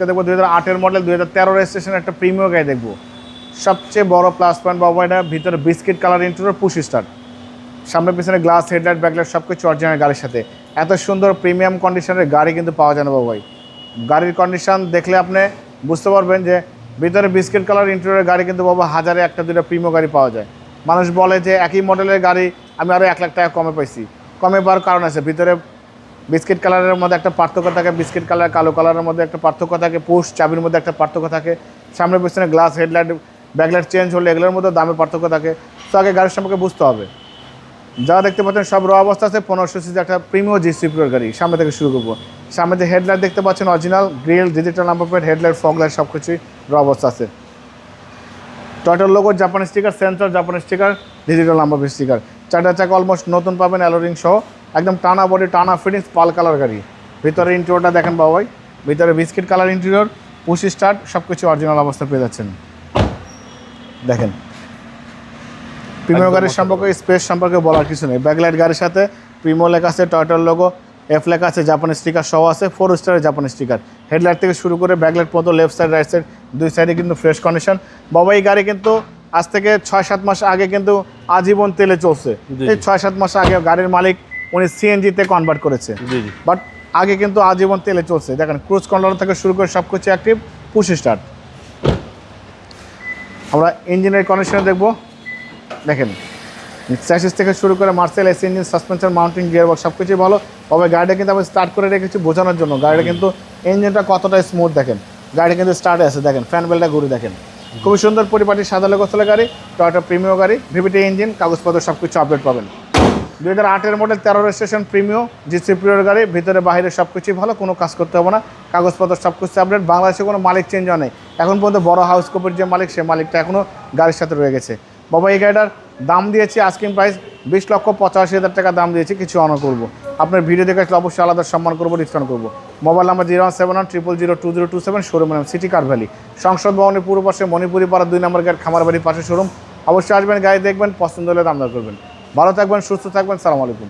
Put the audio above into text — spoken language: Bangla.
দেখবো 2008 মডেল 2013 রেজিস্ট্রেশন একটা প্রিমিয়াম গাড়ি দেখবো। সবচেয়ে বড় প্লাস পয়েন্ট বাবা, এটা ভিতরে biscuit colour interior, push start, সামনে পিছনে গ্লাস, হেডলাইট, ব্যাকলাইট সব কিছু অরিজিনাল গাড়ির সাথে। এত সুন্দর প্রিমিয়াম কন্ডিশনের গাড়ি কিন্তু পাওয়া যায় না বাবা ভাই। গাড়ির কন্ডিশন দেখলে আপনি বুঝতে পারবেন যে ভিতরে বিস্কিট কালার ইন্টেরিয়রের গাড়ি কিন্তু বাবা হাজারে একটা দুটো প্রিমিয়াম গাড়ি পাওয়া যায়। মানুষ বলে যে একই মডেলের গাড়ি আমি আরও 1 লাখ টাকা কমে পাইছি। কমে পাওয়ার কারণ আছে, ভিতরে বিস্কিট কালারের মধ্যে একটা পার্থক্য থাকে, বিস্কিট কালার কালো কালারের মধ্যে একটা পার্থক্য থাকে, পুশ চাবির মধ্যে একটা পার্থক্য থাকে, সামনে পিছনে গ্লাস, হেডলাইট, ব্যাকলাইট চেঞ্জ হলে এগুলোর মধ্যে দামে পার্থক্য থাকে। তো আগে গাড়ির সম্পর্কে বুঝতে হবে। যা দেখতে পাচ্ছেন সব র অবস্থা আছে। 1500 সিসি একটা প্রিমিয়াম জি সুপিরিয়র গাড়ি। সামনে থেকে শুরু করবো। সামনে যে হেডলাইট দেখতে পাচ্ছেন original, grill, digital number plate, headlight, fog light সব কিছুই র অবস্থা আছে। টয়টার লোগো, জাপানি স্টিকার, সেন্সর, জাপানি sticker, digital number plate sticker. 4টা চাকা অলমোস্ট নতুন পাবেন, অ্যালোরিং সহ, একদম টানা বডি, টানা ফিটিংস, পাল কালার গাড়ি। ভিতরে ইন্টেরিয়রটা দেখেন বাবাই, ভিতরে biscuit colour interior, push start, সব কিছু অরিজিনাল অবস্থা পেয়ে যাচ্ছেন। দেখেন প্রিমিয়াম গাড়ির সম্পর্কে স্পেস সম্পর্কে বলার কিছু নেই। ব্যাকলাইট গাড়ির সাথে প্রিমিয়াম লেখা আছে, টয়টার লোগো, এফ লেখা আছে, জাপানি স্টিকার সহ আছে, 4 স্টারের জাপানি স্টিকার। হেডলাইট থেকে শুরু করে ব্যাকলাইট পর্যন্ত লেফট সাইড রাইট সাইড দুই সাইডে কিন্তু ফ্রেশ কন্ডিশন। বাবা এই গাড়ি কিন্তু আজ থেকে 6-7 মাস আগে কিন্তু আজীবন তেলে চলছে। এই 6-7 মাস আগে গাড়ির মালিক উনি সিএনজিতে কনভার্ট করেছে, বাট আগে কিন্তু আজীবন তেলে চলছে। দেখেন ক্রুজ কন্ট্রোল থেকে শুরু করে সব কিছু অ্যাক্টিভ, পুশ স্টার্ট। আমরা ইঞ্জিনের কন্ডিশনে দেখবো। দেখেন চ্যাসিস থেকে শুরু করে Marcel, AC engine, suspension, mounting, gearbox সব কিছুই ভালো। তবে গাড়িটা কিন্তু আমি স্টার্ট করে রেখেছি বোঝানোর জন্য গাড়িটা কিন্তু ইঞ্জিনটা কতটা স্মুথ। দেখেন গাড়িটা কিন্তু স্টার্টে আছে, দেখেন ফ্যান বেলটা ঘুরে দেখেন, খুবই সুন্দর পরিপাটি সাদা লোগোস্থলে গাড়ি, টয়োটা প্রিমিয়াম গাড়ি, ভিভিটি ইঞ্জিন, কাগজপত্র সব কিছু আপডেট পাবেন। 2008 মডেল 13 রেজিস্ট্রেশন প্রিমিয়াম জি সুপিরিয়র গাড়ি, ভিতরে বাইরে সব কিছুই ভালো, কোনো কাজ করতে হবে না, কাগজপত্র সব কিছু আপডেট। বাংলাদেশে কোনো মালিক চেঞ্জও নেই এখন পর্যন্ত। বড় হাউস কপির যে মালিক, সে মালিকটা এখনও গাড়ির সাথে রয়ে গেছে। বাবা এই গাড়িটার দাম দিয়েছি আস্কিং প্রাইস 20,85,000 টাকা দাম দিয়েছি, কিছু অনার করবো। আপনার ভিডিও দেখে আসলে অবশ্যই আলাদা সম্মান করবো, ডিসকাউন্ট করবো। মোবাইল নাম্বার 01710002027, শোরুম নাম সিটি কার ভ্যালি, সংসদ ভবনের পূর্ব পাশে, মণিপুরি পাড়া 2 নম্বর গেট, খামারবাড়ির পাশে শোরুম। অবশ্যই আসবেন, গাড়ি দেখবেন, পছন্দ হলে দাম দর করবেন। ভালো থাকবেন, সুস্থ থাকবেন, সালাম আলাইকুম।